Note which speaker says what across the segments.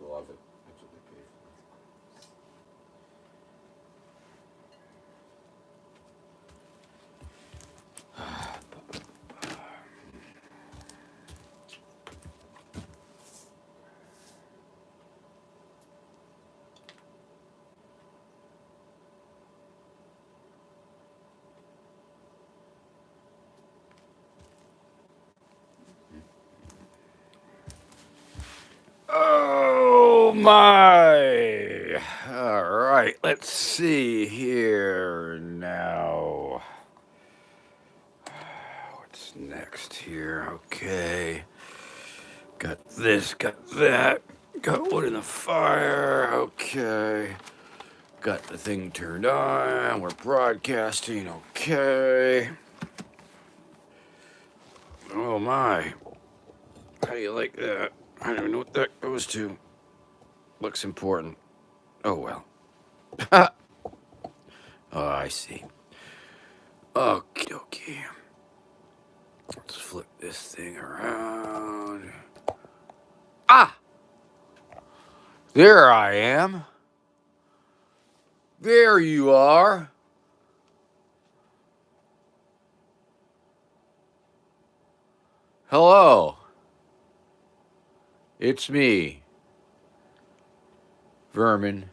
Speaker 1: love it. That's what they pay for. Oh my! All right, let's see here now. What's next here? Okay. Got this, got that. Got wood in the fire. Okay. Got the thing turned on. We're broadcasting. Okay. Oh my. How do you like that? I don't even know what that goes to. Looks important. Oh well. Oh, I see. Okie dokie. Let's flip this thing around. Ah! There I am. There you are. Hello. It's me, Vermin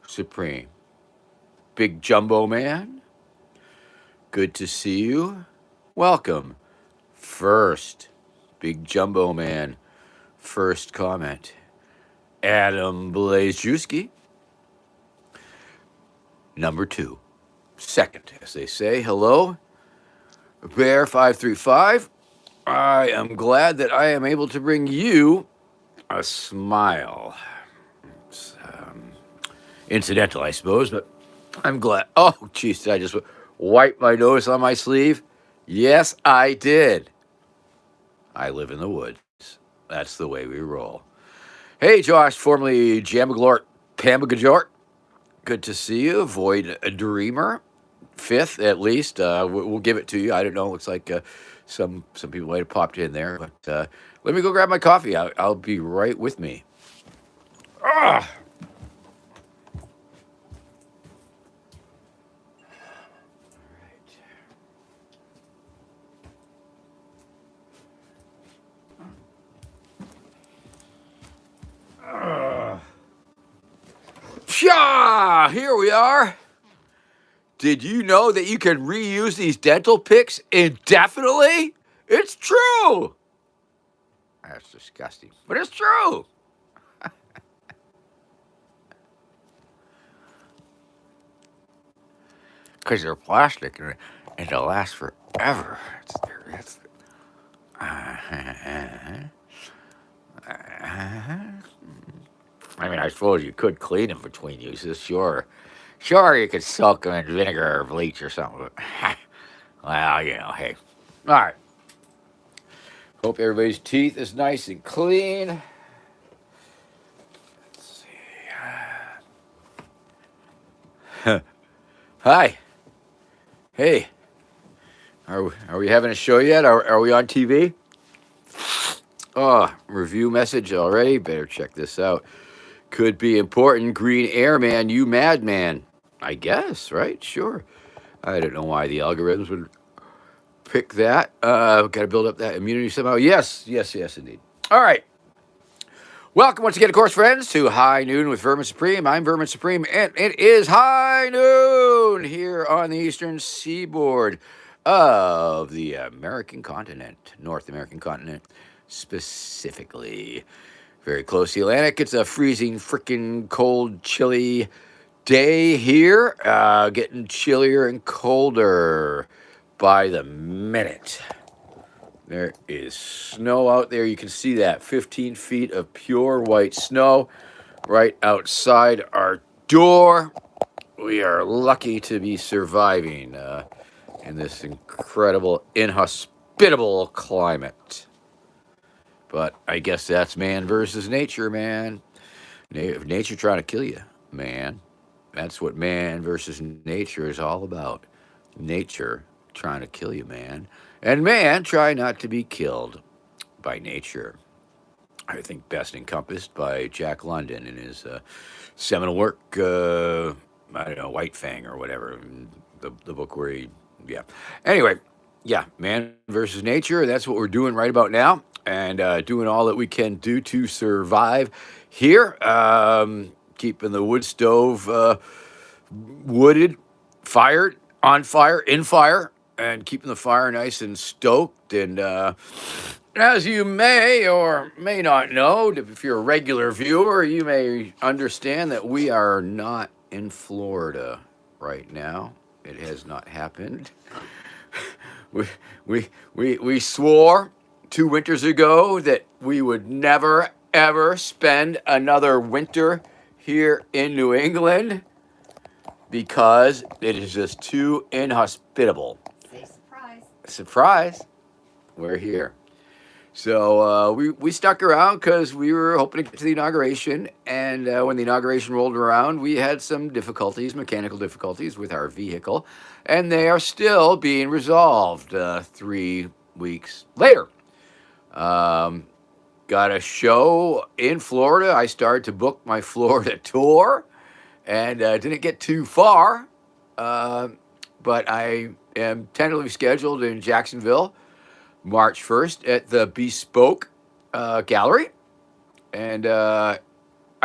Speaker 1: Supreme. Big Jumbo Man. Good to see you. Welcome. First, Big Jumbo Man. First comment. Adam Blazewski. Number 2. Second, as they say, hello, Bear535. I am glad that I am able to bring you a smile. It's incidental, I suppose, but I'm glad. Oh, jeez, did I just wipe my nose on my sleeve? Yes, I did. I live in the woods. That's the way we roll. Hey, Josh, formerly Jamaglort Pamagajort. Good to see you. Void Dreamer. 5th, at least. We'll give it to you. I don't know. It looks like some people might have popped in there. But let me go grab my coffee. I'll be right with me. Ah! Pshaw! Here we are. Did you know that you can reuse these dental picks indefinitely? It's true. That's disgusting, but it's true. Because they're plastic and it'll last forever. It's, I mean, I suppose you could clean them between uses, sure. Sure, you could soak them in vinegar or bleach or something. But, well, hey. All right. Hope everybody's teeth is nice and clean. Let's see. Hi. Hey. Are we having a show yet? Are we on TV? Oh, review message already. Better check this out. Could be important. Green Airman, you madman. I guess, right? Sure. I don't know why the algorithms would pick that. Got to build up that immunity somehow. Yes, indeed. All right. Welcome once again, of course, friends, to High Noon with Vermin Supreme. I'm Vermin Supreme, and it is High Noon here on the Eastern Seaboard of the American continent, North American continent specifically. Very close to the Atlantic. It's a freezing, freaking cold, chilly day here. Getting chillier and colder by the minute. There is snow out there. You can see that 15 feet of pure white snow right outside our door. We are lucky to be surviving in this incredible, inhospitable climate. But I guess that's man versus nature, man. Nature trying to kill you, man. That's what man versus nature is all about. Nature trying to kill you, man. And man, try not to be killed by nature. I think best encompassed by Jack London in his seminal work, I don't know, White Fang or whatever, the book where he, yeah. Anyway, yeah, man versus nature, that's what we're doing right about now, and doing all that we can do to survive here, keeping the wood stove wooded, fired, on fire, in fire, and keeping the fire nice and stoked. And as you may or may not know, if you're a regular viewer, you may understand that we are not in Florida right now. It has not happened. We, we swore 2 winters ago that we would never, ever spend another winter here in New England because it is just too inhospitable.
Speaker 2: Say surprise.
Speaker 1: Surprise, we're here. So we stuck around because we were hoping to get to the inauguration. And when the inauguration rolled around, we had some difficulties, mechanical difficulties with our vehicle. And they are still being resolved 3 weeks later. Um, got a show in Florida. I started to book my Florida tour and didn't get too far. Uh, but I am tentatively scheduled in Jacksonville March 1st at the Bespoke Gallery. And I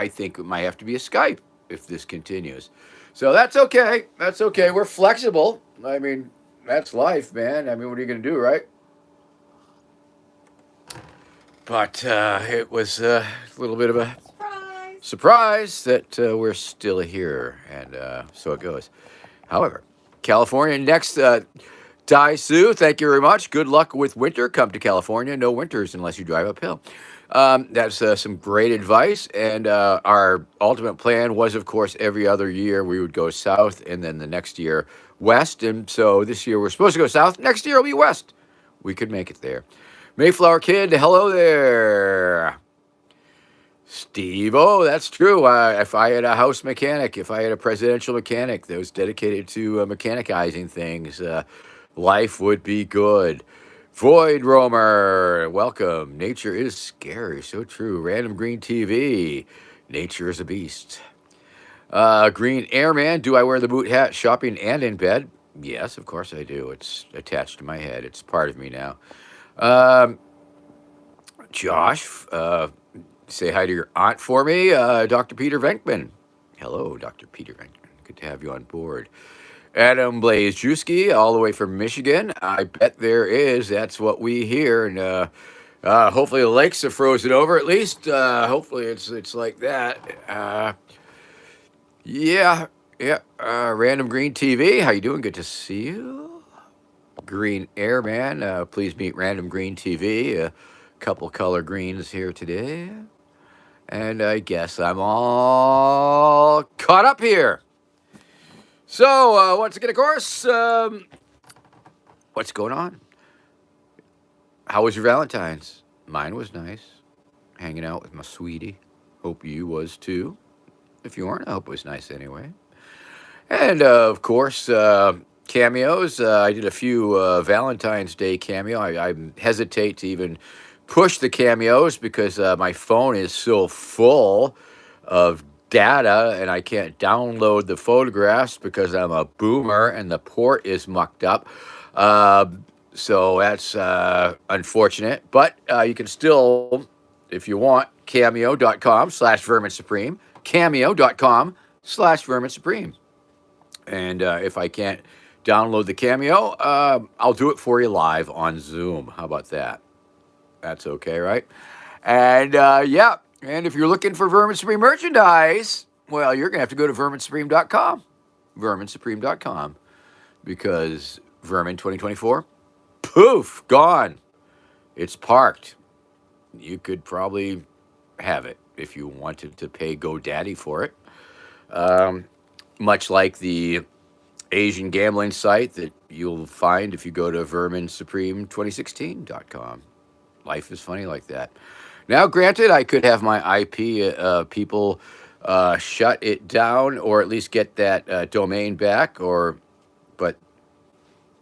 Speaker 1: think it might have to be a Skype if this continues. So that's okay. That's okay. We're flexible. I mean, that's life, man. I mean, what are you going to do, right? But it was a little bit of a surprise that we're still here. And so it goes. However, California next. Dai Sue, thank you very much. Good luck with winter. Come to California. No winters unless you drive uphill. That's some great advice. And our ultimate plan was, of course, every other year we would go south and then the next year west. And so this year we're supposed to go south. Next year it'll be west. We could make it there. Mayflower Kid, hello there. Steve, oh, that's true. If I had a house mechanic, if I had a presidential mechanic that was dedicated to mechanicizing things, life would be good. Void Roamer, welcome. Nature is scary. So true. Random Green TV. Nature is a beast. Green Airman, do I wear the boot hat shopping and in bed? Yes, of course I do. It's attached to my head. It's part of me now. Josh, say hi to your aunt for me, Dr. Peter Venkman. Hello, Dr. Peter Venkman. Good to have you on board. Adam Blazejewski, all the way from Michigan. I bet there is. That's what we hear. And hopefully the lakes are frozen over at least. Hopefully it's like that. Yeah. Random Green TV, how you doing? Good to see you. Green Airman, please meet Random Green TV. A couple color greens here today. And I guess I'm all caught up here. So, once again, of course, what's going on? How was your Valentine's? Mine was nice. Hanging out with my sweetie. Hope you was too. If you weren't, I hope it was nice anyway. And, of course, cameos. I did a few Valentine's Day cameo. I hesitate to even push the cameos because my phone is so full of data and I can't download the photographs because I'm a boomer and the port is mucked up. So that's unfortunate. But you can still, if you want, cameo.com/Vermin Supreme. Cameo.com/Vermin Supreme. And if I can't download the cameo, I'll do it for you live on Zoom. How about that? That's okay, right? And yeah, and if you're looking for Vermin Supreme merchandise, well, you're going to have to go to verminsupreme.com. Verminsupreme.com. Because Vermin 2024, poof, gone. It's parked. You could probably have it if you wanted to pay GoDaddy for it. Much like the Asian gambling site that you'll find if you go to verminsupreme2016.com. Life is funny like that. Now, granted, I could have my IP people shut it down or at least get that domain back, but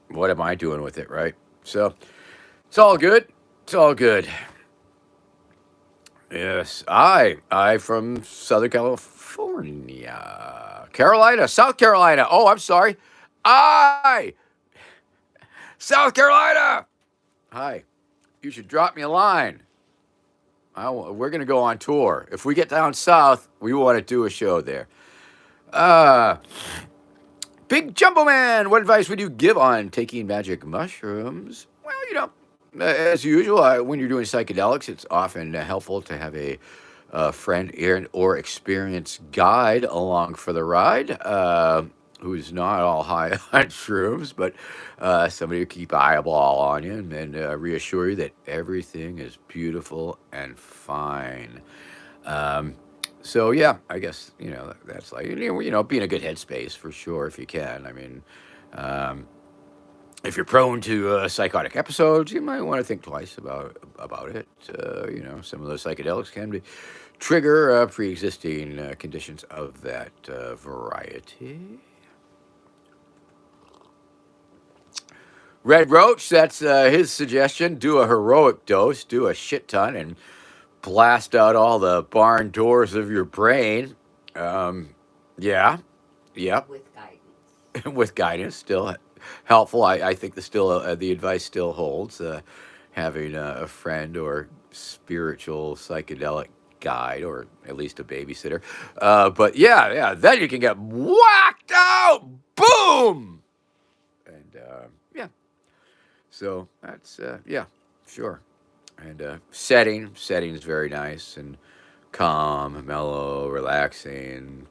Speaker 1: what am I doing with it, right? So it's all good. It's all good. Yes, I from Southern California, Carolina, South Carolina. Oh, I'm sorry. I South Carolina. Hi. You should drop me a line. We're gonna go on tour. If we get down south, we want to do a show there. Uh, Big Jumbo Man, what advice would you give on taking magic mushrooms? Well, as usual, when you're doing psychedelics, it's often helpful to have a friend or experienced guide along for the ride, who's not all high on shrooms, but somebody who keep eyeball on you and reassure you that everything is beautiful and fine. Um, so yeah, I guess that's like be in a good headspace for sure if you can. I mean, um, if you're prone to psychotic episodes, you might want to think twice about it. Some of those psychedelics can trigger pre-existing conditions of that variety. Red Roach, that's his suggestion. Do a heroic dose, do a shit ton, and blast out all the barn doors of your brain. Um, yeah, yep,
Speaker 2: with guidance.
Speaker 1: with guidance, still helpful. I think the advice still holds. Having a friend or spiritual psychedelic guide, or at least a babysitter. But yeah, then you can get whacked out. Boom, and yeah. So that's yeah, sure. And setting is very nice and calm, mellow, relaxing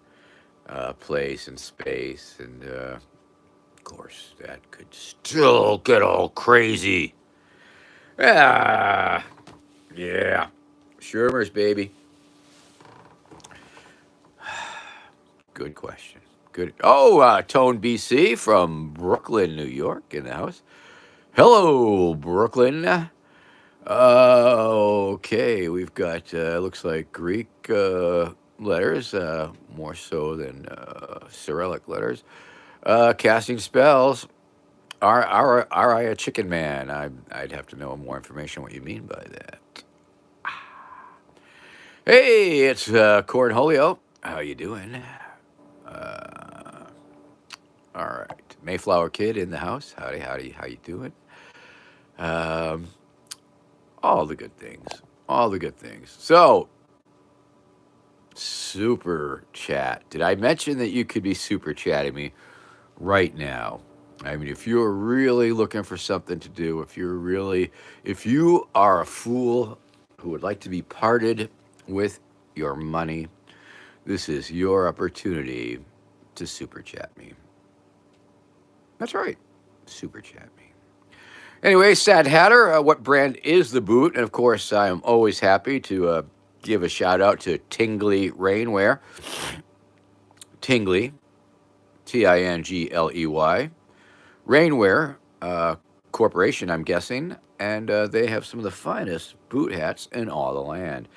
Speaker 1: place and space, and of course that could still get all crazy. Ah, yeah, Shermers, baby. Good question. Good. Oh, Tone BC from Brooklyn, New York, in the house. Hello, Brooklyn. Okay, we've got looks like Greek letters, more so than Cyrillic letters. Casting spells. Are I a chicken man? I'd have to know more information what you mean by that. Hey, it's Cornholio. How you doing? Uh, all right, Mayflower Kid in the house. Howdy, how you doing? Um, all the good things. All the good things. So, super chat. Did I mention that you could be super chatting me right now? I mean, if you're really looking for something to do, if you are a fool who would like to be parted with your money, this is your opportunity to super chat me. That's right, super chat me. Anyway, Sad Hatter, what brand is the boot? And of course, I am always happy to give a shout out to Tingley Rainwear. Tingley, Tingley, Rainwear Corporation, I'm guessing, and they have some of the finest boot hats in all the land.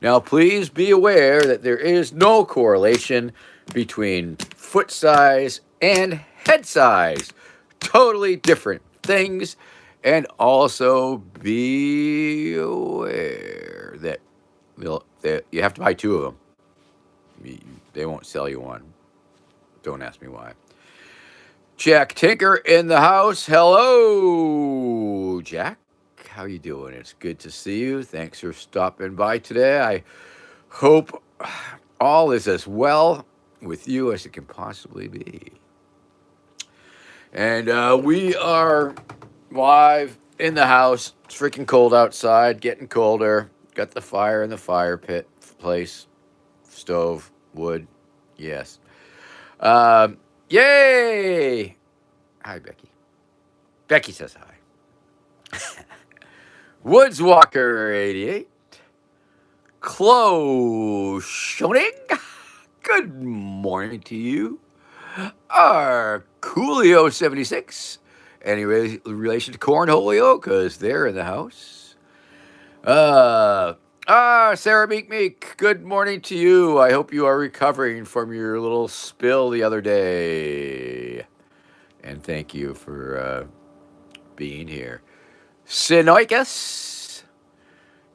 Speaker 1: Now, please be aware that there is no correlation between foot size and head size. Totally different things. And also be aware that you have to buy two of them. They won't sell you one. Don't ask me why. Jack Tinker in the house. Hello, Jack. How you doing? It's good to see you. Thanks for stopping by today. I hope all is as well with you as it can possibly be. And we are live in the house. It's freaking cold outside, getting colder. Got the fire in the fire pit place, stove, wood. Yes. Yay! Hi, Becky. Becky says hi. Woods Walker 88. Close Shoning. Good morning to you. Coolio 76. Any relation to Cornholio? Because they're in the house. Sarah Meek. Good morning to you. I hope you are recovering from your little spill the other day. And thank you for being here. Sinoicus.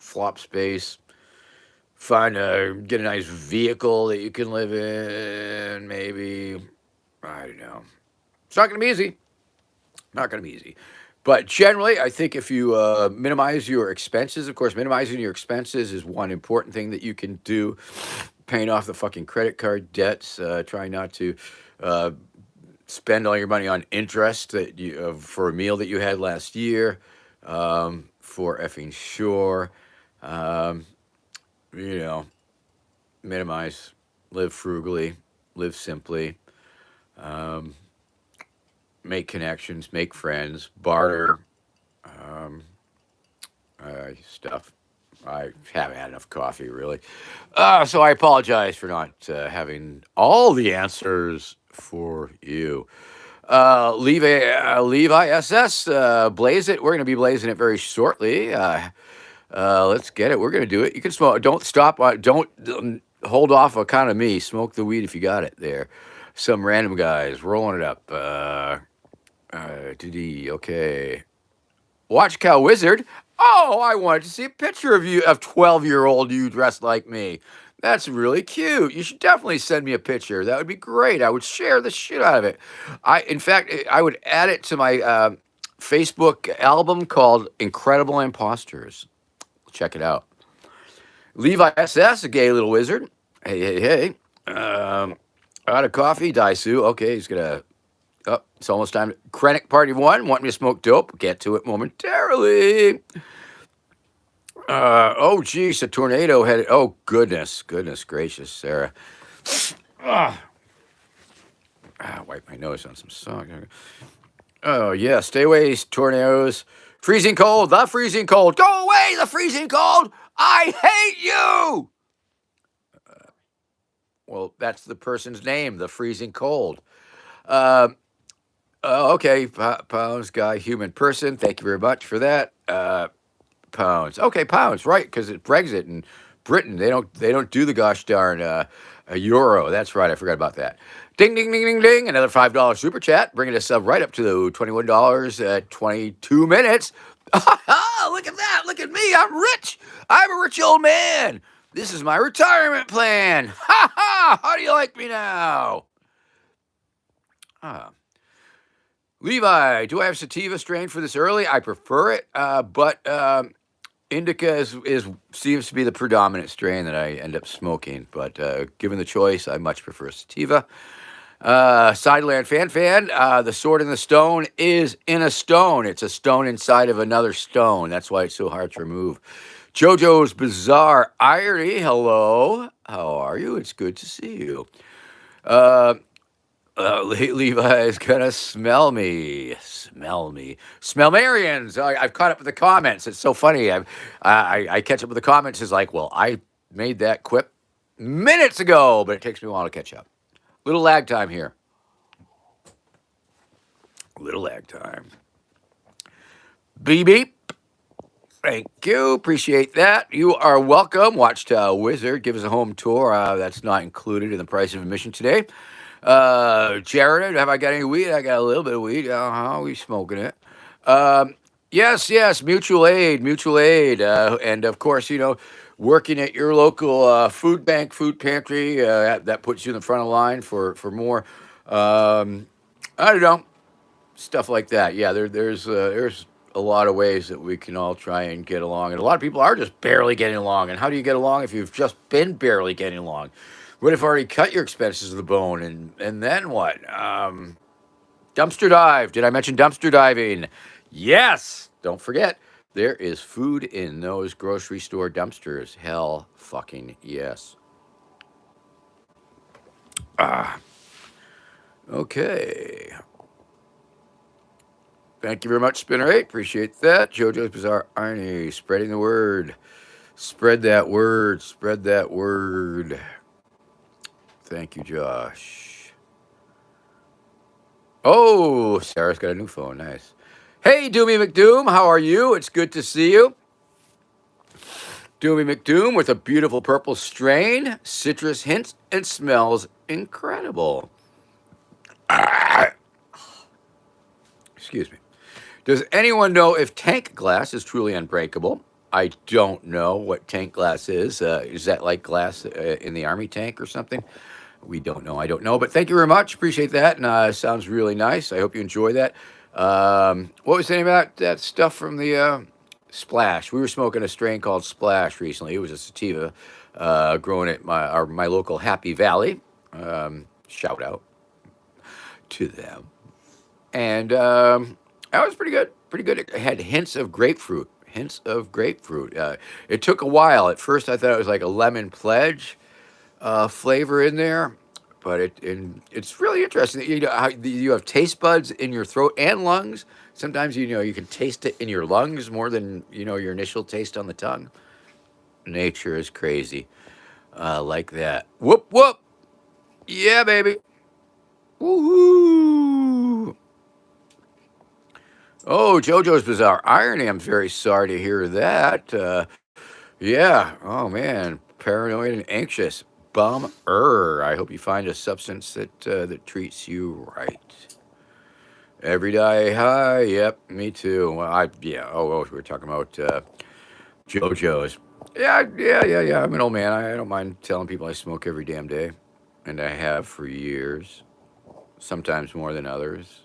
Speaker 1: flop space, get a nice vehicle that you can live in. Maybe, I don't know. It's not going to be easy. Not going to be easy. But generally, I think if you minimize your expenses, of course, minimizing your expenses is one important thing that you can do. Paying off the fucking credit card debts, trying not to uh, spend all your money on interest for a meal that you had last year, for effing sure. Um, you know, minimize, live frugally, live simply. Um, Make connections, make friends, barter um, stuff. I haven't had enough coffee, really. So I apologize for not having all the answers for you. Levi SS, blaze it. We're going to be blazing it very shortly. Let's get it. We're going to do it. You can smoke. Don't stop. Don't hold off account of me. Smoke the weed if you got it there. Some random guys rolling it up. Okay. Watch Cow Wizard. Oh, I wanted to see a picture of you, of 12-year-old you dressed like me. That's really cute. You should definitely send me a picture. That would be great. I would share the shit out of it. In fact, I would add it to my Facebook album called Incredible Imposters. Check it out. Levi SS, a gay little wizard. Hey, hey, hey. Out of coffee, Daisu. Okay, he's gonna. Oh, it's almost time. Krennic Party 1, want me to smoke dope? Get to it momentarily. Oh, geez, a tornado headed. Oh, goodness gracious, Sarah. Wipe my nose on some sock. Oh, yeah, stay away, tornadoes. Freezing cold, the freezing cold. Go away, the freezing cold. I hate you. Well, that's the person's name, the freezing cold. Okay, Pounds guy, human person. Thank you very much for that. Pounds. Okay, pounds, right? Because it's Brexit and Britain. They don't do the gosh darn a euro. That's right. I forgot about that. Ding ding ding ding ding. Another $5 super chat, bringing us up right up to the $21 at 22 minutes. Look at that! Look at me! I'm rich. I'm a rich old man. This is my retirement plan. Ha ha! How do you like me now? Levi, do I have sativa strain for this early? I prefer it, but indica seems to be the predominant strain that I end up smoking. But given the choice, I much prefer sativa. Sideland fan, the sword in the stone is in a stone. It's a stone inside of another stone. That's why it's so hard to remove. JoJo's Bizarre Irony, hello. How are you? It's good to see you. Levi is gonna smell me. Smell me. Smell Marians. I've caught up with the comments. It's so funny. I catch up with the comments. It's like, well, I made that quip minutes ago, but it takes me a while to catch up. Little lag time here. Little lag time. Beep beep. Thank you. Appreciate that. You are welcome. Watchtower Wizard. Give us a home tour. That's not included in the price of admission today. Jared, have I got any weed? I got a little bit of weed. We smoking it. Yes, mutual aid, and of course, working at your local food bank, food pantry. That puts you in the front of the line for more. I don't know, stuff like that. Yeah, there's a lot of ways that we can all try and get along, and a lot of people are just barely getting along. And how do you get along if you've just been barely getting along? What if already cut your expenses to the bone, and then what? Dumpster dive. Did I mention dumpster diving? Yes. Don't forget, there is food in those grocery store dumpsters. Hell fucking yes. Okay. Thank you very much, Spinner 8. Appreciate that. JoJo's Bizarre Irony. Spreading the word. Spread that word. Spread that word. Thank you, Josh. Oh, Sarah's got a new phone. Nice. Hey, Doomy McDoom. How are you? It's good to see you. Doomy McDoom with a beautiful purple strain, citrus hints, and smells incredible. Excuse me. Does anyone know if tank glass is truly unbreakable? I don't know what tank glass is. Is that like glass in the army tank or something? We don't know. I don't know. But thank you very much. Appreciate that. And sounds really nice. I hope you enjoy that. What was the name of that stuff from the Splash? We were smoking a strain called Splash recently. It was a sativa grown at my local Happy Valley. Shout out to them. And that was pretty good. Pretty good. It had hints of grapefruit. Hints of grapefruit. It took a while. At first, I thought it was like a lemon pledge flavor in there, but it's really interesting. You know how you have taste buds in your throat and lungs. Sometimes you can taste it in your lungs more than your initial taste on the tongue. Nature is crazy, like that. Whoop whoop. Yeah, baby. Woohoo! Oh, JoJo's Bizarre Irony. I'm very sorry to hear that. Yeah. Oh man, paranoid and anxious. Bummer. I hope you find a substance that treats you right. Every day high. Yep, me too. Well, yeah. Oh, we were talking about JoJo's. Yeah, yeah, yeah, yeah. I'm an old man. I don't mind telling people I smoke every damn day, and I have for years. Sometimes more than others.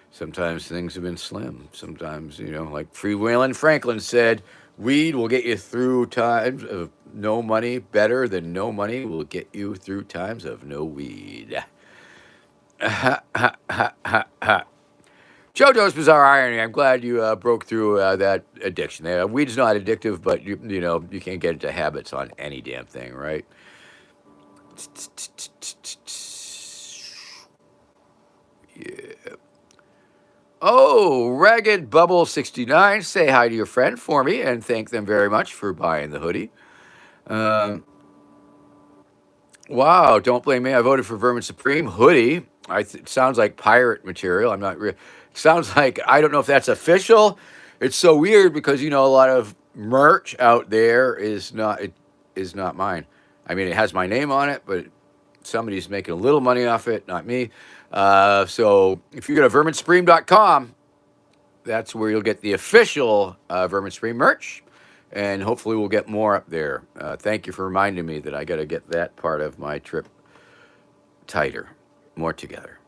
Speaker 1: Sometimes things have been slim. Sometimes, like Freewheelin' Franklin said, weed will get you through times of no money better than no money will get you through times of no weed. Ha, ha, ha, ha, ha. JoJo's Bizarre Irony. I'm glad you broke through that addiction. Weed's not addictive, but you can't get into habits on any damn thing, right? Yeah. Oh, Ragged Bubble 69. Say hi to your friend for me and thank them very much for buying the hoodie. Um, wow, don't blame me. I voted for Vermin Supreme hoodie. It sounds like pirate material. I'm not. Sounds like I don't know if that's official. It's so weird because a lot of merch out there is not mine. I mean, it has my name on it, but somebody's making a little money off it, not me. So if you go to verminsupreme.com, that's where you'll get the official Vermin Supreme merch, and hopefully we'll get more up there. Thank you for reminding me that I got to get that part of my trip tighter, more together.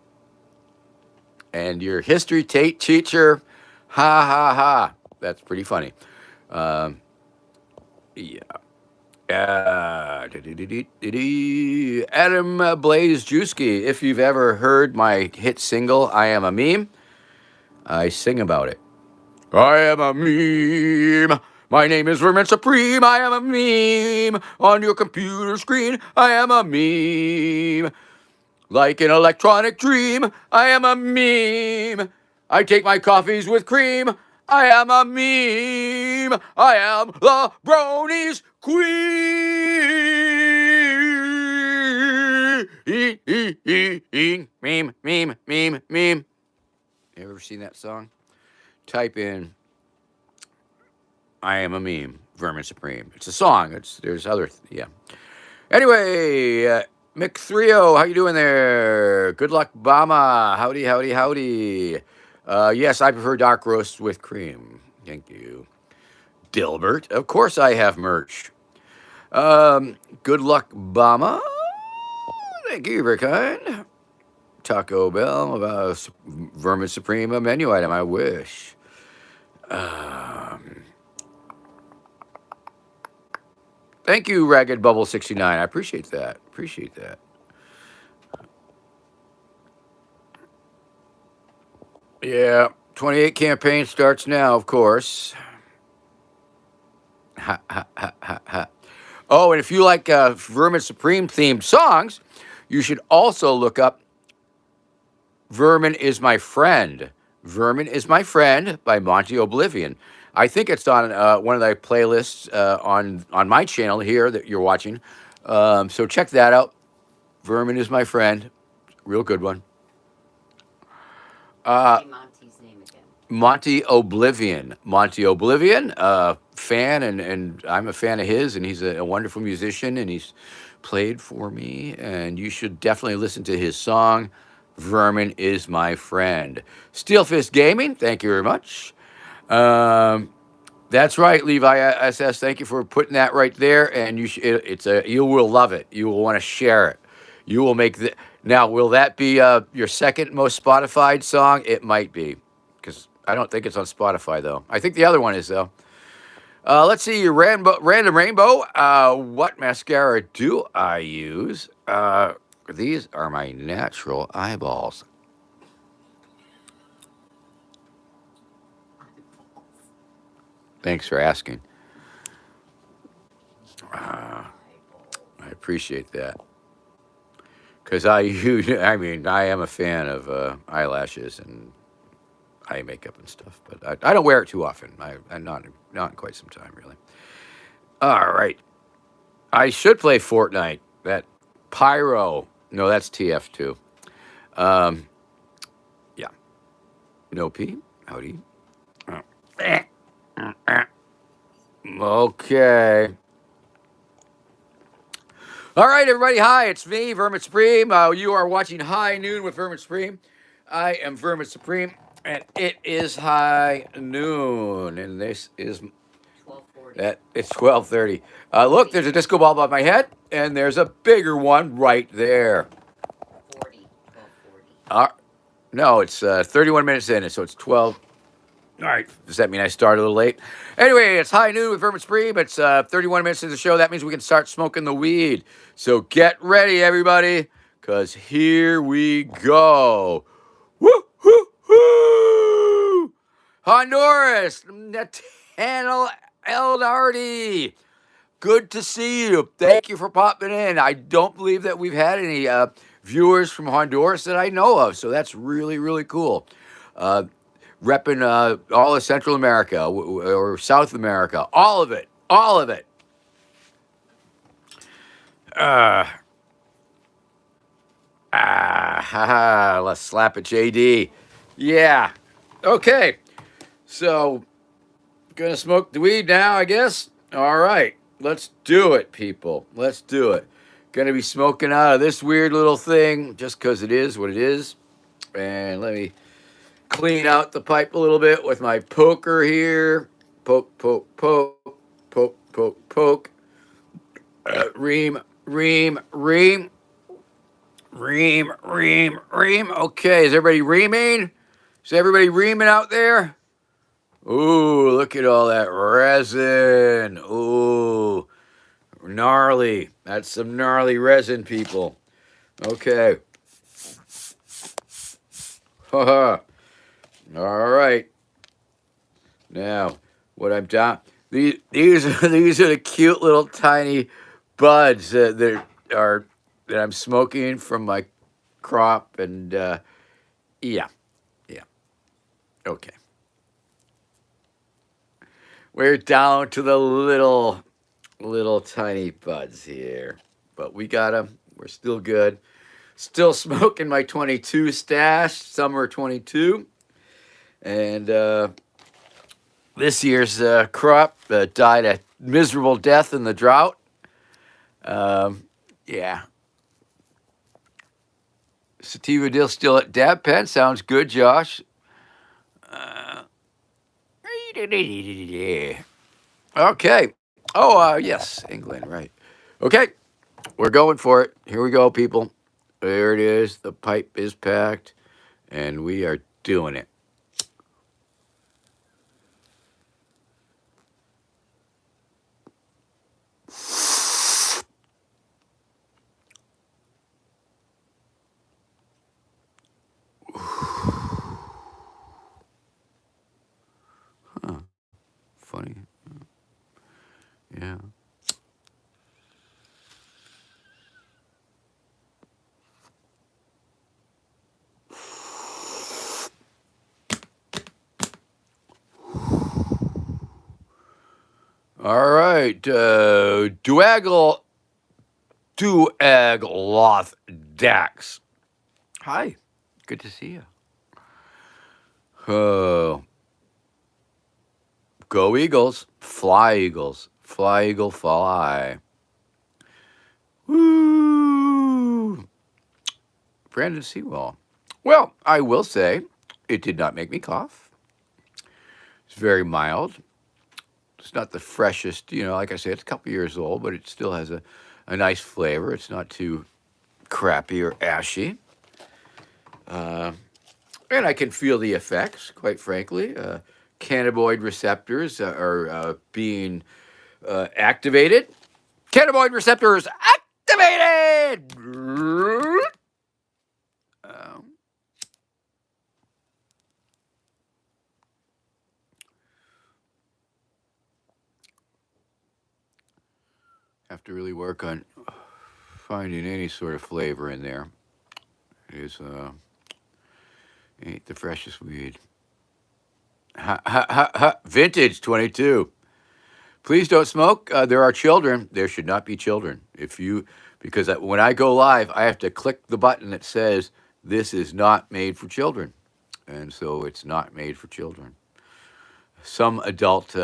Speaker 1: And your history teacher, ha ha ha. That's pretty funny. Um, yeah. Adam Blaze Juski. If you've ever heard my hit single, I Am a Meme, I sing about it. I am a meme. My name is Vermin Supreme. I am a meme. On your computer screen, I am a meme. Like an electronic dream, I am a meme. I take my coffees with cream. I am a meme. I am the bronies queen. Meme, meme, meme, meme. You ever seen that song? Type in I am a meme, Vermin Supreme. It's a song. There's other yeah. Anyway, Mick 30, how you doing there? Good luck, Bama. Howdy, howdy, howdy. Yes, I prefer dark roast with cream. Thank you. Dilbert, of course I have merch. Good luck, Bama. Thank you, very kind. Taco Bell, Vermin Supreme, a menu item, I wish. Thank you, Ragged Bubble 69. I appreciate that. Appreciate that. Yeah, 28 campaign starts now, of course. Ha, ha, ha, ha, ha. Oh, and if you like Vermin Supreme themed songs, you should also look up Vermin is My Friend. Vermin is My Friend by Monty Oblivion. I think it's on one of the playlists on my channel here that you're watching. So check that out. Vermin is My Friend. Real good one.
Speaker 2: Say Monty's name again.
Speaker 1: Monty Oblivion. Monty Oblivion, fan, and I'm a fan of his, and he's a wonderful musician, and he's played for me, and you should definitely listen to his song, Vermin is My Friend. Steelfist Gaming, thank you very much. Um, That's right, Levi SS. Thank you for putting that right there. And you will love it. You will want to share it. You will make the now. Will that be your second most Spotify song? It might be, because I don't think it's on Spotify though. I think the other one is though. Let's see your random rainbow. What mascara do I use? These are my natural eyeballs. Thanks for asking. Uh, I appreciate that. Because I use, I mean, I am a fan of eyelashes and eye makeup and stuff, but I don't wear it too often. I'm not in quite some time, really. All right. I should play Fortnite. That Pyro. No, that's TF2. Um, yeah. No P. Howdy. Okay. All right, everybody. Hi, it's me, Vermin Supreme. You are watching High Noon with Vermin Supreme. I am Vermin Supreme, and it is high noon, and this is 12:40. That it's 12:30. Look, there's a disco ball above my head, and there's a bigger one right there. 40. 12:40. No, it's 31 minutes in, so it's 12. All right. Does that mean I started a little late? Anyway, it's High Noon with Vermin Supreme. It's 31 minutes into the show. That means we can start smoking the weed. So get ready, everybody, because here we go. Woo, woo, woo! Honduras, Nathaniel Eldarty. Good to see you. Thank you for popping in. I don't believe that we've had any viewers from Honduras that I know of, so that's really, really cool. Uh, Repping all of Central America or South America, all of it, all of it. Let's slap it, JD. Yeah. Okay. So, gonna smoke the weed now, I guess. All right. Let's do it, people. Let's do it. Gonna be smoking out of this weird little thing just because it is what it is. And let me clean out the pipe a little bit with my poker here. Poke, poke, poke, poke, poke, poke. Ream, ream, ream. Ream, ream, ream. Okay, is everybody reaming? Is everybody reaming out there? Ooh, look at all that resin. Ooh, gnarly. That's some gnarly resin, people. Okay. Haha. All right. Now, what I'm down. These are the cute little tiny buds that I'm smoking from my crop, and yeah, yeah. Okay. We're down to the little tiny buds here, but we got them. We're still good. Still smoking my 22 stash, summer 22, and this year's crop died a miserable death in the drought. Yeah. Sativa deal still at Dab Pen. Sounds good, Josh. Okay. Oh, yes, England, right. Okay, we're going for it. Here we go, people. There it is. The pipe is packed, and we are doing it. Huh. Funny. Yeah. All right. Duagloth Dax. Hi. Good to see you. Oh, go Eagles. Fly, Eagles. Fly, Eagle, fly. Woo! Brandon Sewell. Well, I will say it did not make me cough. It's very mild. It's not the freshest, like I said, it's a couple years old, but it still has a nice flavor. It's not too crappy or ashy. And I can feel the effects, quite frankly. Cannabinoid receptors are being activated. Cannabinoid receptors activated! Have to really work on finding any sort of flavor in there. It is ain't the freshest weed. Ha, ha, ha, ha. Vintage 22. Please don't smoke. There are children. There should not be children. Because when I go live, I have to click the button that says this is not made for children, and so it's not made for children. Some adult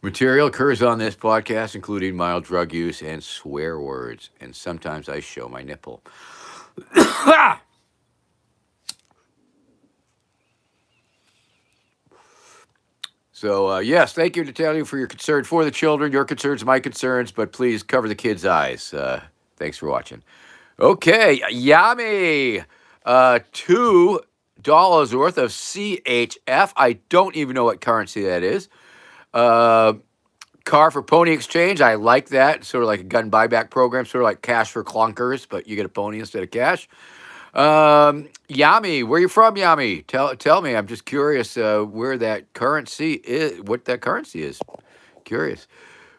Speaker 1: material occurs on this podcast, including mild drug use and swear words, and sometimes I show my nipple. So, yes, thank you, Natalia, for your concern for the children. Your concerns, my concerns, but please cover the kids' eyes. Thanks for watching. Okay, yummy. $2 worth of CHF. I don't even know what currency that is. Car for pony exchange. I like that. Sort of like a gun buyback program, sort of like cash for clunkers, but you get a pony instead of cash. Yami, where you from, Yami? Tell me. I'm just curious where that currency is, what that currency is. Curious.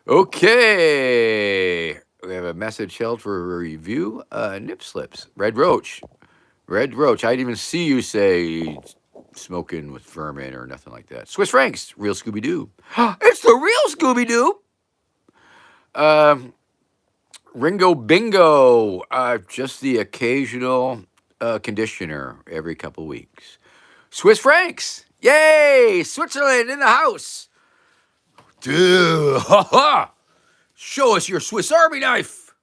Speaker 1: Okay. We have a message held for a review. Nip slips. Red Roach. I didn't even see you say smoking with vermin or nothing like that. Swiss francs. Real Scooby-Doo. It's the real Scooby-Doo. Ringo Bingo. Just the occasional conditioner every couple weeks. Swiss francs. Yay! Switzerland in the house. Dude. Ha ha. Show us your Swiss Army knife.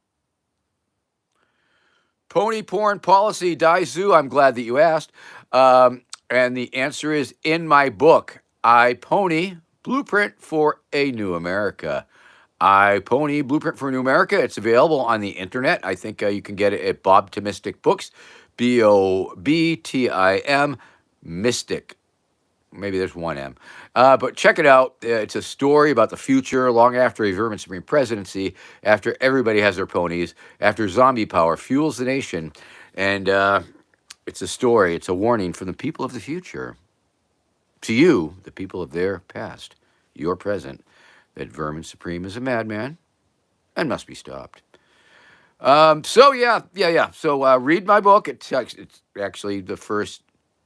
Speaker 1: Pony porn policy, Daizu. I'm glad that you asked. And the answer is in my book, I Pony Blueprint for a New America. I Pony Blueprint for a New America. It's available on the internet. I think you can get it at Bob Tomistic Books. BOBTIM Mystic. Maybe there's one M. But check it out. It's a story about the future long after a Vermin Supreme presidency, after everybody has their ponies, after zombie power fuels the nation. And it's a story. It's a warning from the people of the future to you, the people of their past, your present, that Vermin Supreme is a madman and must be stopped. So read my book. It's actually the first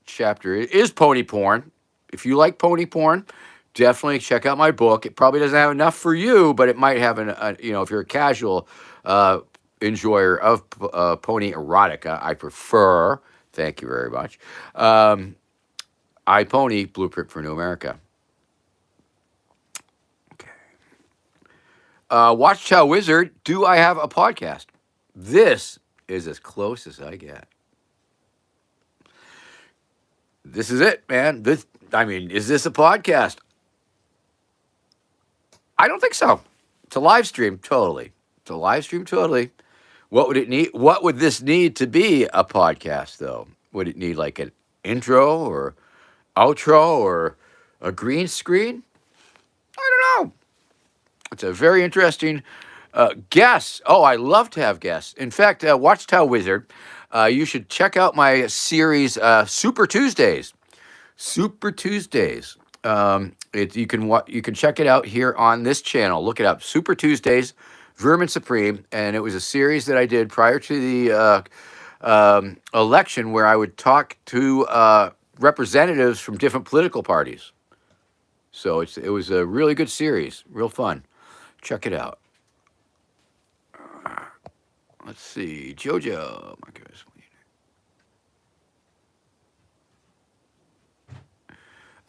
Speaker 1: chapter. It is pony porn. If you like pony porn, definitely check out my book. It probably doesn't have enough for you, but it might have if you're a casual enjoyer of pony erotica, I prefer. Thank you very much. I Pony Blueprint for New America. Okay. Watchtower Wizard. Do I have a podcast? This is as close as I get. This is it, man. Is this a podcast? I don't think so. It's a live stream, totally. What would it need? What would this need to be a podcast, though? Would it need like an intro or outro or a green screen? I don't know. It's a very interesting guests. Oh, I love to have guests. In fact, Watchtower Wizard, you should check out my series, Super Tuesdays. You can check it out here on this channel. Look it up, Super Tuesdays, Vermin Supreme, and it was a series that I did prior to the election, where I would talk to representatives from different political parties. So it was a really good series, real fun. Check it out. Let's see, JoJo. My goodness.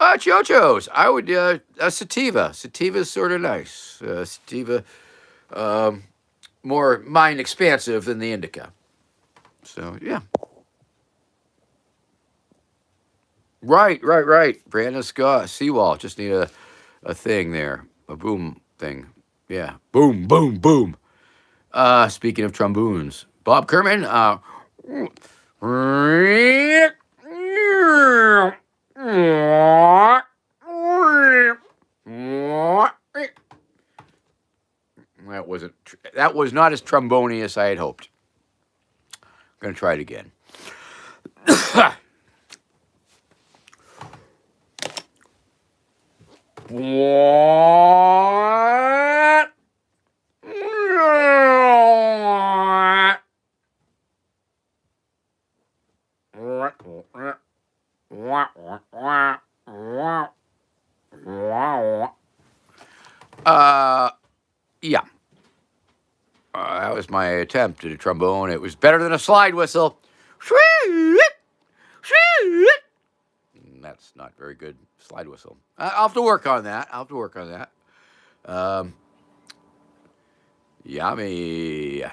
Speaker 1: JoJo's. I would a sativa. Sativa's sort of nice. Sativa, more mind expansive than the indica. So yeah. Right. Brandon Scott, Seawall. Just need a thing there. a boom thing. Yeah, boom, boom, boom. Speaking of trombones, Bob Kerman. That wasn't. That was not as trombone as I had hoped. I'm gonna try it again. Yeah. That was my attempt at a trombone. It was better than a slide whistle. That's not very good slide whistle. I'll have to work on that. Yummy.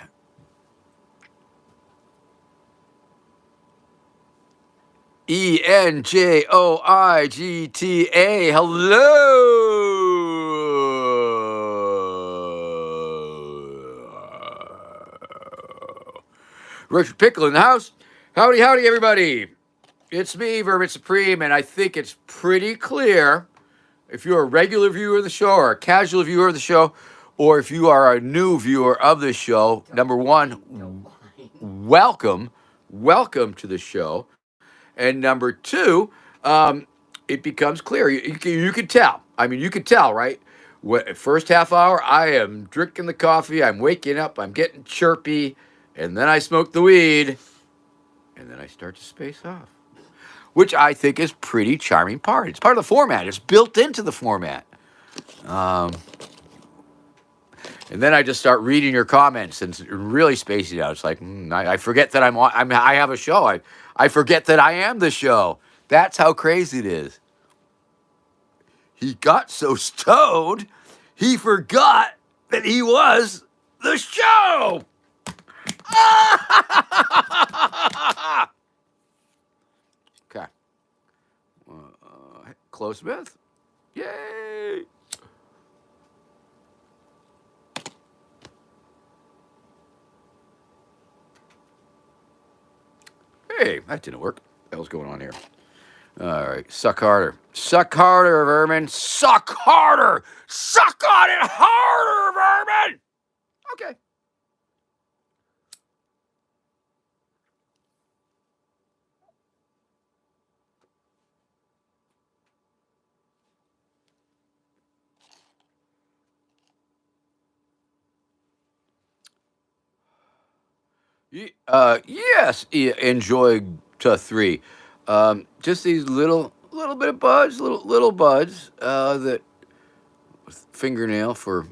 Speaker 1: ENJOIGTA. Hello. Richard Pickle in the house. Howdy, howdy, everybody. It's me, Vermin Supreme, and I think it's pretty clear if you're a regular viewer of the show or a casual viewer of the show, or if you are a new viewer of the show, number one, welcome to the show. And number two, it becomes clear. You can tell. I mean, you can tell, right? First half hour, I am drinking the coffee. I'm waking up. I'm getting chirpy. And then I smoke the weed. And then I start to space off, which I think is pretty charming part. It's part of the format. It's built into the format. And then I just start reading your comments and really spacing out. It's like, I forget that I have a show. I forget that I am the show. That's how crazy it is. He got so stoned, he forgot that he was the show. Okay. Close Smith. Yay. Hey, that didn't work. What the hell's going on here? All right, suck harder. Suck harder, Vermin. Suck harder. Suck on it harder, Vermin. Okay. Yes, enjoy to three. Just these little bit of buds, little buds. That fingernail for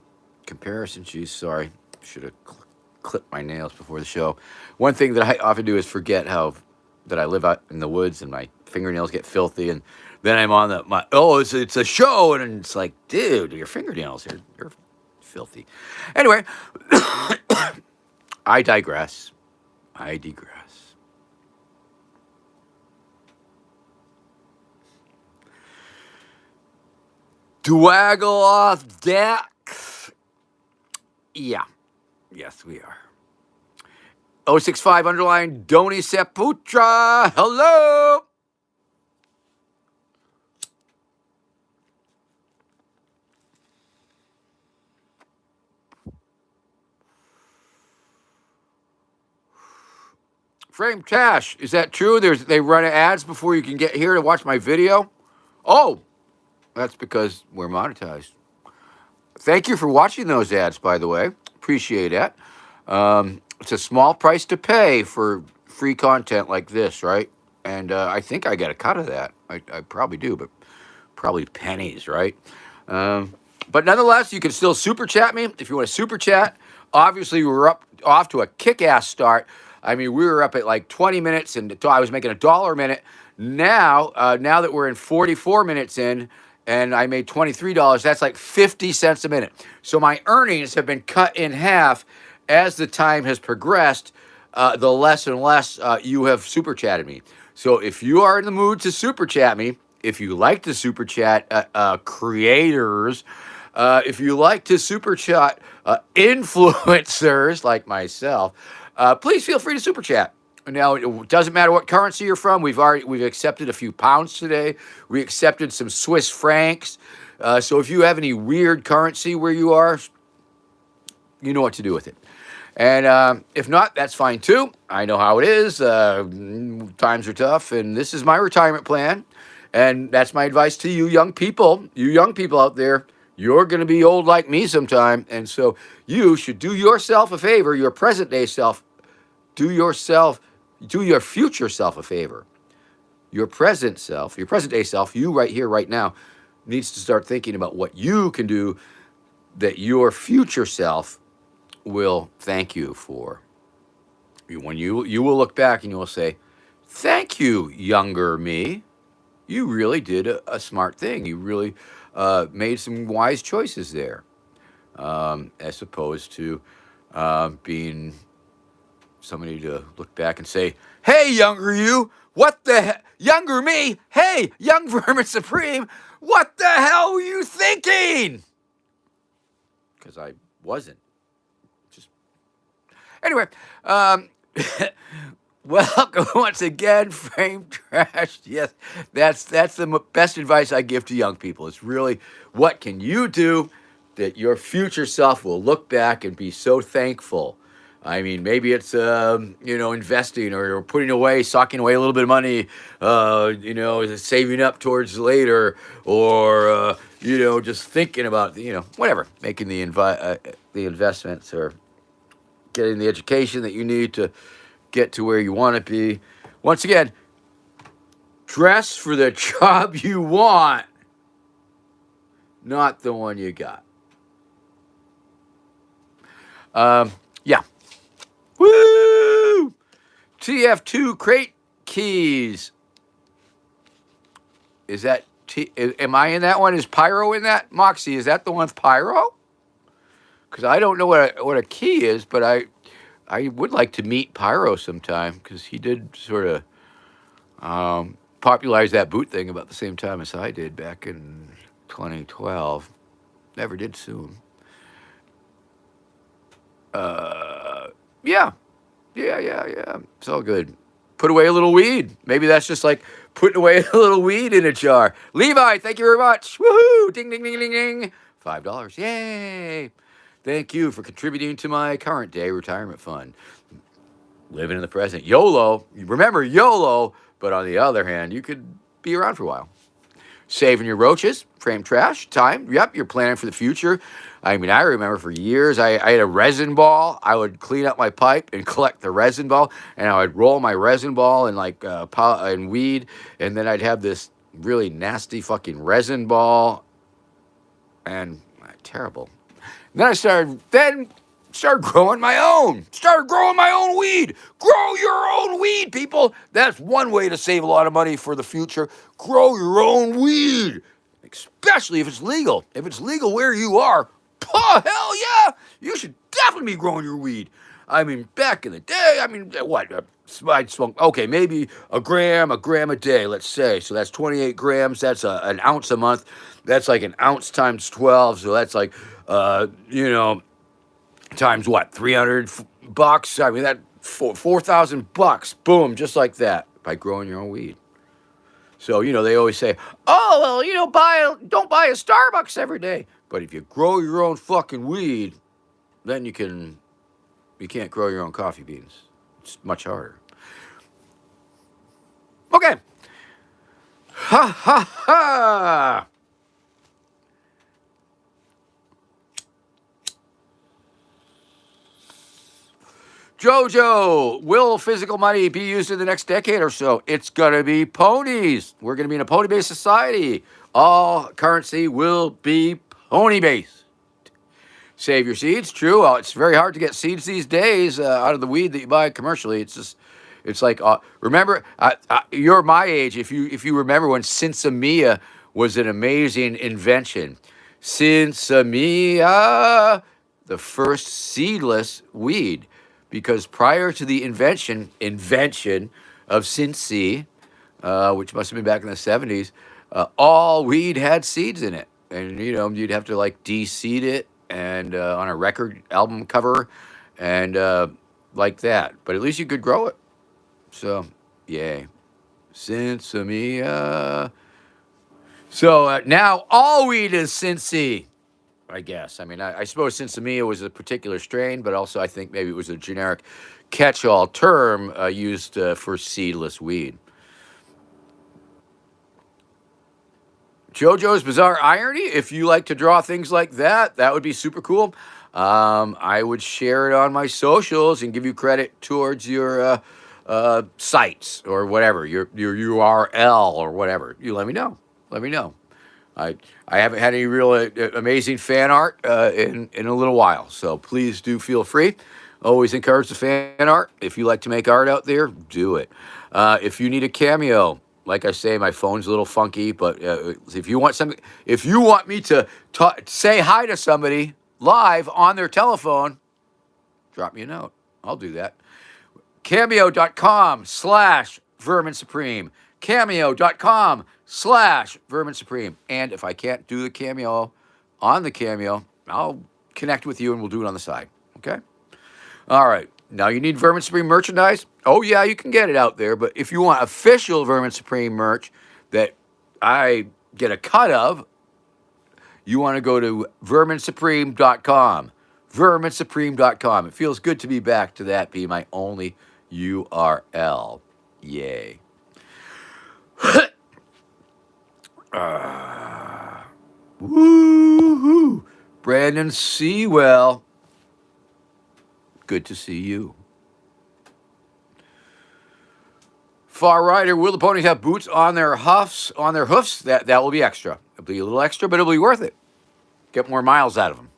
Speaker 1: comparison. Geez, sorry, should have clipped my nails before the show. One thing that I often do is forget that I live out in the woods and my fingernails get filthy, and then I'm on it's a show, and it's like, dude, your fingernails are filthy. Anyway, I digress. Dwaggle off decks. Yeah. Yes, we are. 065 underline Doni Seputra. Hello. Frame Tash, is that true? They run ads before you can get here to watch my video? Oh, that's because we're monetized. Thank you for watching those ads, by the way. Appreciate it. It's a small price to pay for free content like this, right? And I think I get a cut of that. I probably do, but probably pennies, right? But nonetheless, you can still super chat me if you want to super chat. Obviously, we're off to a kick-ass start. I mean, we were up at like 20 minutes, and I was making $1 a minute. Now that we're in 44 minutes in, and I made $23, that's like 50 cents a minute. So my earnings have been cut in half as the time has progressed. The less and less you have super chatted me. So if you are in the mood to super chat me, if you like to super chat creators, If you like to super chat influencers like myself, please feel free to super chat. Now it doesn't matter what currency you're from. We've accepted a few pounds today. We accepted some Swiss francs. So if you have any weird currency where you are, you know what to do with it. And if not, that's fine too. I know how it is. Times are tough, and this is my retirement plan. And that's my advice to you young people. You young people out there, you're going to be old like me sometime. And so you should do yourself a favor, your present day self, do your future self a favor. Your present day self, you right here, right now, needs to start thinking about what you can do that your future self will thank you for. When you will look back and you will say, thank you, younger me. You really did a smart thing. You really made some wise choices there, as opposed to being somebody to look back and say, hey, younger you, what the younger me, hey, young Vermin Supreme, what the hell were you thinking? Because I wasn't. Anyway, welcome once again, Frame Trash. Yes, that's the best advice I give to young people. It's really, what can you do that your future self will look back and be so thankful? I mean, maybe it's investing or putting away, socking away a little bit of money, saving up towards later, or just thinking about whatever, making the investments or getting the education that you need to get to where you want to be. Once again, dress for the job you want, not the one you got. Yeah. Woo! TF2 crate keys. Is that am I in that one? Is Pyro in that? Moxie, is that the one with Pyro? Because I don't know what a key is, but I would like to meet Pyro sometime, because he did sort of popularize that boot thing about the same time as I did back in 2012. Never did sue him. Yeah. It's all good. Put away a little weed. Maybe that's just like putting away a little weed in a jar. Levi, thank you very much. Woohoo! Ding, ding, ding, ding, ding. $5. Yay! Thank you for contributing to my current day retirement fund. Living in the present. YOLO. Remember YOLO, but on the other hand, you could be around for a while. Saving your roaches, frame trash, time. Yep, you're planning for the future. I mean, I remember for years, I had a resin ball. I would clean up my pipe and collect the resin ball, and I would roll my resin ball in in weed, and then I'd have this really nasty fucking resin ball, and terrible. And then I started growing my own. Started growing my own weed. Grow your own weed, people. That's one way to save a lot of money for the future. Grow your own weed, especially if it's legal. If it's legal where you are, oh, hell yeah, you should definitely be growing your weed. I mean, back in the day, I'd smoke, okay, maybe a gram a day, let's say. So that's 28 grams. That's an ounce a month. That's like an ounce times 12. So that's like, times what? $300? I mean, that $4,000. Boom, just like that, by growing your own weed. So, they always say, oh, well, don't buy a Starbucks every day. But if you grow your own fucking weed, then you can't grow your own coffee beans. It's much harder. Okay. Ha, ha, ha. Jojo, will physical money be used in the next decade or so? It's going to be ponies. We're going to be in a pony-based society. All currency will be pony-based. Save your seeds. True. Well, it's very hard to get seeds these days out of the weed that you buy commercially. It's like, remember, you're my age. If you remember when Sinsemilla was an amazing invention. Sinsemilla, the first seedless weed. Because prior to the invention of Cincy, which must have been back in the 70s, all weed had seeds in it. and you'd have to like de-seed it and on a record album cover, and like that. But at least you could grow it. So, yay, Sinsemilla. So now all weed is Cincy, I guess. I mean, I suppose Sinsemilla was a particular strain, but also I think maybe it was a generic catch-all term used for seedless weed. JoJo's Bizarre Irony. If you like to draw things like that, that would be super cool. I would share it on my socials and give you credit towards your sites or whatever, your URL or whatever. You let me know. Let me know. I haven't had any real amazing fan art in a little while, so please do feel free. Always encourage the fan art. If you like to make art out there, do it. If you need a cameo, like I say, my phone's a little funky, but if you want something, if you want me to say hi to somebody live on their telephone, drop me a note. I'll do that. Cameo.com/Vermin Supreme. Cameo.com/Vermin Supreme. And if I can't do the cameo on the cameo, I'll connect with you and we'll do it on the side. Okay? All right. Now you need Vermin Supreme merchandise. Oh, yeah, you can get it out there. But if you want official Vermin Supreme merch that I get a cut of, you want to go to verminsupreme.com. Verminsupreme.com. It feels good to be back to that be my only URL. Yay. Woohoo! Brandon Sewell. Good to see you. Far Rider, will the ponies have boots on their hoofs? That will be extra. It'll be a little extra, but it'll be worth it. Get more miles out of them.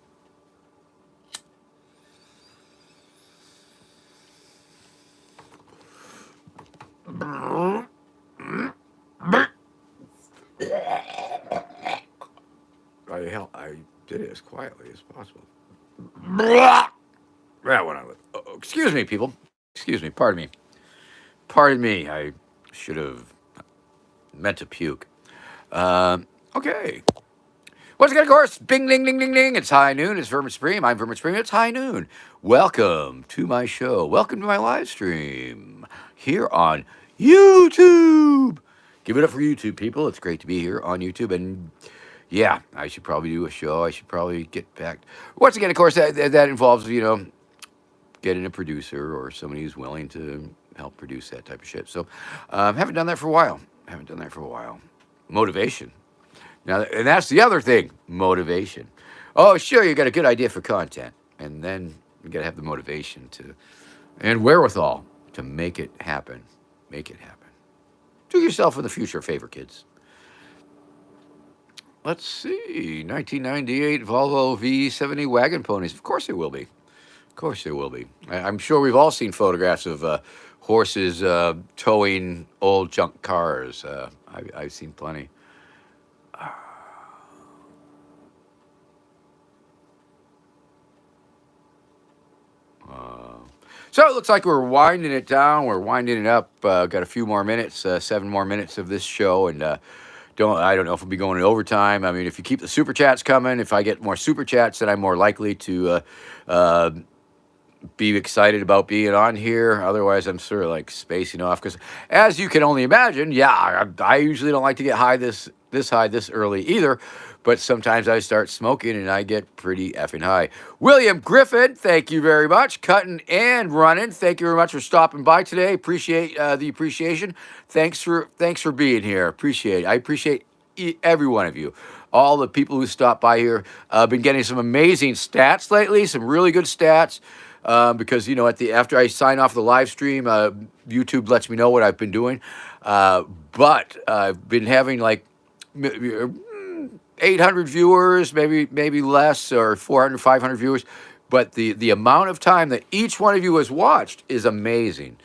Speaker 1: I did it as quietly as possible. Excuse me, people. Excuse me. Pardon me. Pardon me. I should have meant to puke. Okay. Once again, of course, bing, ding, ding, ding, ding. It's high noon. It's Vermin Supreme. I'm Vermin Supreme. It's high noon. Welcome to my show. Welcome to my live stream here on YouTube. Give it up for YouTube, people. It's great to be here on YouTube. And yeah, I should probably do a show. I should probably get back. Once again, of course, that involves, getting a producer or somebody who's willing to help produce that type of shit. So haven't done that for a while. Motivation. Now, and that's the other thing, motivation. Oh, sure, you got a good idea for content. And then you got to have the motivation and wherewithal to make it happen. Make it happen. Do yourself in the future a favor, kids. Let's see, 1998 Volvo V70 wagon ponies. Of course there will be. Of course there will be. I'm sure we've all seen photographs of horses towing old junk cars. I've seen plenty. So it looks like we're winding it down. We're winding it up. Got a few more minutes, 7 more minutes of this show, and I don't know if we'll be going in overtime. I mean, if you keep the super chats coming, if I get more super chats, then I'm more likely to be excited about being on here. Otherwise, I'm sort of like spacing off because, as you can only imagine, I usually don't like to get high this high this early either. But sometimes I start smoking and I get pretty effing high. William Griffin, thank you very much. Cutting and running, thank you very much for stopping by today. Appreciate the appreciation. Thanks for being here. I appreciate every one of you. All the people who stopped by here. I've been getting some amazing stats lately, some really good stats. Because after I sign off the live stream, YouTube lets me know what I've been doing. But I've been having like 800 viewers, maybe less, or 400, 500 viewers. But the amount of time that each one of you has watched is amazing.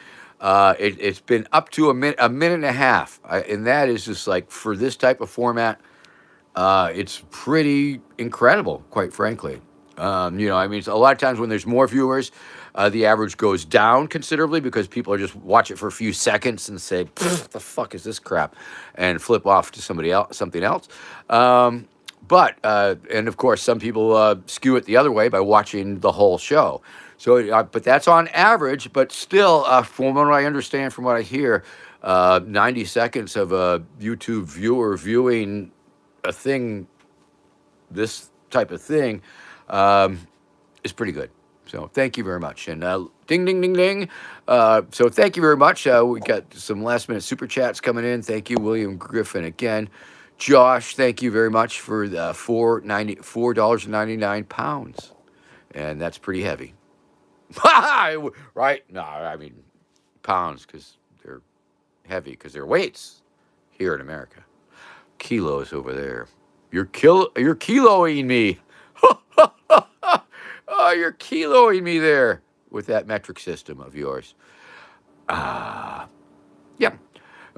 Speaker 1: It's been up to a minute and a half, and that is just like for this type of format. It's pretty incredible, quite frankly. A lot of times when there's more viewers, the average goes down considerably because people are just watch it for a few seconds and say, "What the fuck is this crap?" and flip off to something else. But and of course, some people skew it the other way by watching the whole show. So, but that's on average. But still, from what I understand, from what I hear, 90 seconds of a YouTube viewer viewing a thing, this type of thing, um, is pretty good. So thank you very much. And ding, ding, ding, ding. So thank you very much. We got some last minute super chats coming in. Thank you, William Griffin, again. Josh, thank you very much for the $4.99. And that's pretty heavy. Right? No, I mean pounds because they're heavy because they're weights here in America. Kilos over there. You're kiloing me. Oh, you're kiloing me there with that metric system of yours. Yeah.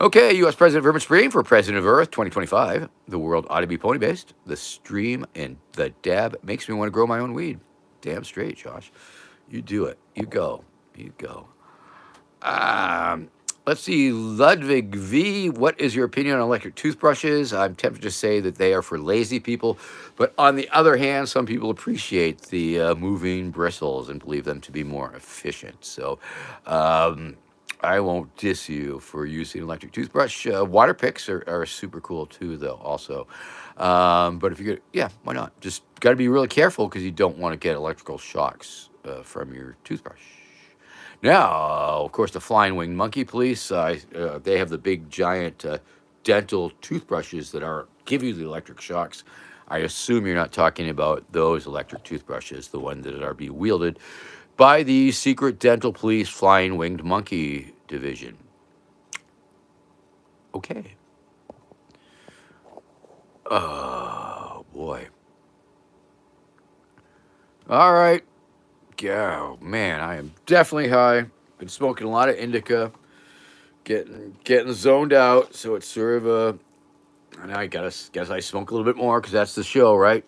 Speaker 1: Okay, U.S. President Vermin Supreme for President of Earth 2025. The world ought to be pony based. The stream and the dab makes me want to grow my own weed. Damn straight, Josh. You do it. You go. You go. Let's see, Ludwig V. What is your opinion on electric toothbrushes? I'm tempted to say that they are for lazy people, but on the other hand, some people appreciate the moving bristles and believe them to be more efficient. So, I won't diss you for using electric toothbrush. Water picks are super cool too, though. Also, but if you get, yeah, why not? Just got to be really careful because you don't want to get electrical shocks from your toothbrush. Now, of course, the flying winged monkey police, they have the big giant dental toothbrushes that give you the electric shocks. I assume you're not talking about those electric toothbrushes, the one that are being wielded by the secret dental police flying winged monkey division. Okay. Oh, boy. All right. Yeah, man, I am definitely high. Been smoking a lot of indica, getting zoned out. So it's sort of a, and I guess I smoke a little bit more because that's the show, right?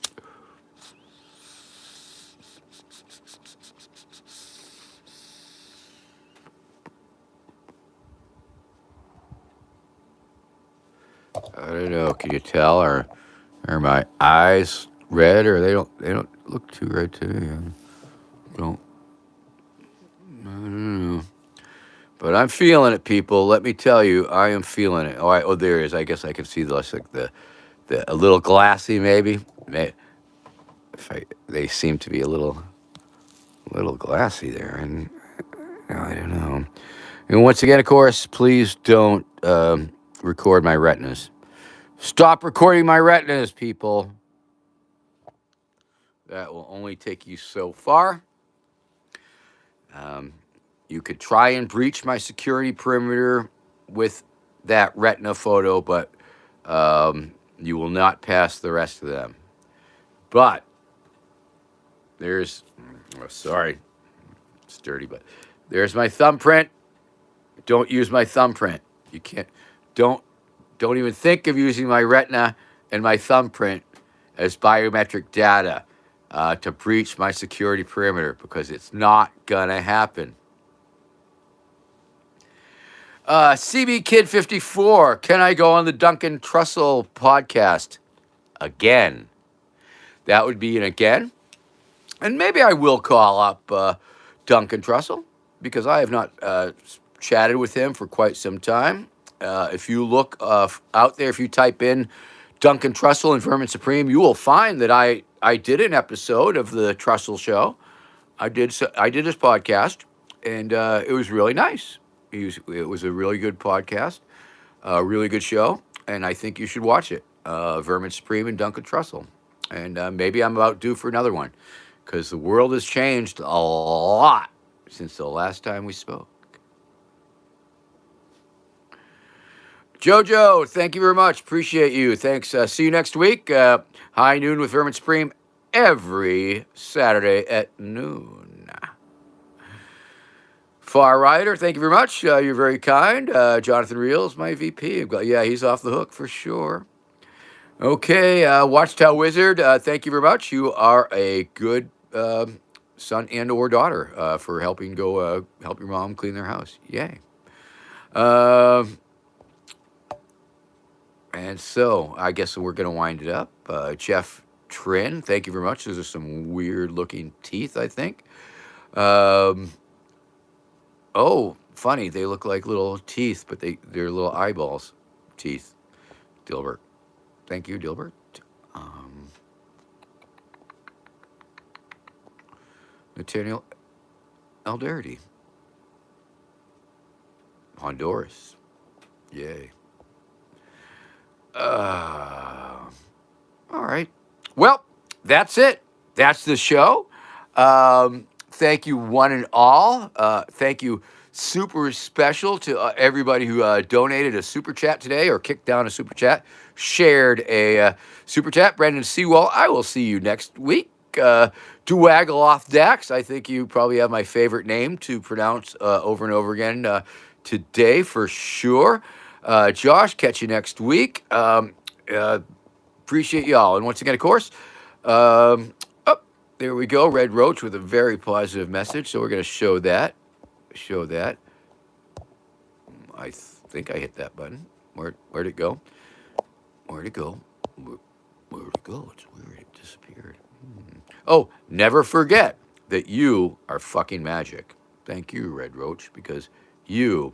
Speaker 1: I don't know. Can you tell, or are my eyes red, or they don't look too red to me? I don't know. But I'm feeling it, people. Let me tell you, I am feeling it. Oh, there it is. I guess I can see the a little glassy, maybe. They seem to be a little glassy there, and I don't know. And once again, of course, please don't record my retinas. Stop recording my retinas, people. That will only take you so far. You could try and breach my security perimeter with that retina photo, but you will not pass the rest of them. But there's, sorry, it's dirty, but there's my thumbprint. Don't use my thumbprint. You can't. Don't even think of using my retina and my thumbprint as biometric data to breach my security perimeter because it's not gonna happen. CB Kid 54. Can I go on the Duncan Trussell podcast again? That would be an again. And maybe I will call up Duncan Trussell because I have not chatted with him for quite some time. If you look out there, if you type in Duncan Trussell and Vermin Supreme, you will find that I did an episode of the Trussell Show. I did his podcast, and it was really nice. It was a really good podcast, a really good show, and I think you should watch it. Vermin Supreme and Duncan Trussell. And maybe I'm about due for another one because the world has changed a lot since the last time we spoke. Jojo, thank you very much. Appreciate you. Thanks. See you next week. High noon with Vermin Supreme every Saturday at noon. Far Rider, thank you very much. You're very kind. Jonathan Reels, my VP. Yeah, he's off the hook for sure. Okay, Watchtower Wizard, thank you very much. You are a good son and or daughter for helping help your mom clean their house. Yay. And so I guess we're going to wind it up. Jeff Trin, thank you very much. Those are some weird looking teeth, I think. Um, oh, funny. They look like little teeth, but they're little eyeballs teeth. Dilbert. Thank you, Dilbert. Um, Nathaniel Alderdi. Honduras. Yay. Uh, all right. Well, that's it. That's the show. Thank you, one and all. Thank you, super special to everybody who donated a super chat today or kicked down a super chat, shared a super chat. Brendan Seawall, I will see you next week. Duagaloth Dax, I think you probably have my favorite name to pronounce over and over again today for sure. Josh, catch you next week. Appreciate y'all. And once again, of course, oh, there we go. Red Roach with a very positive message. So we're going to show that. Show that. I think I hit that button. Where'd it go? Where'd it go? Where'd it go? It's weird. It disappeared. Oh, never forget that you are fucking magic. Thank you, Red Roach, because you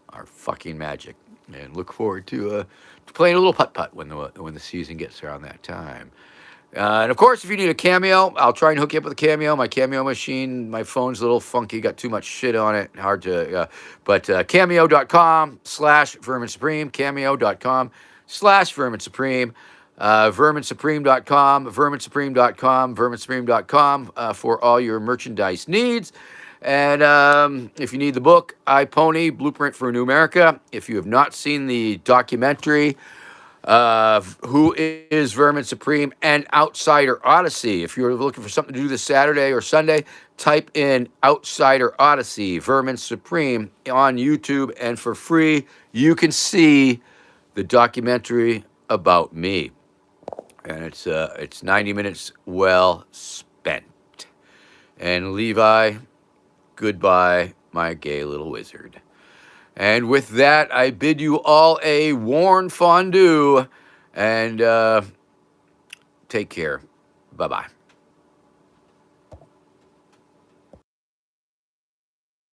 Speaker 1: are fucking magic. And look forward to playing a little putt-putt when the season gets around that time. And of course, if you need a Cameo, I'll try and hook you up with a Cameo. My Cameo machine, my phone's a little funky, got too much shit on it, hard to. But cameo.com/Vermin Supreme, cameo.com/Vermin Supreme, verminsupreme.com, verminsupreme.com, verminsupreme.com for all your merchandise needs. And if you need the book, iPony, Blueprint for a New America. If you have not seen the documentary, Who is Vermin Supreme and Outsider Odyssey. If you're looking for something to do this Saturday or Sunday, type in Outsider Odyssey, Vermin Supreme on YouTube, and for free, you can see the documentary about me. And it's 90 minutes well spent. And Levi, goodbye, my gay little wizard. And with that, I bid you all a warm fondue and take care. Bye-bye.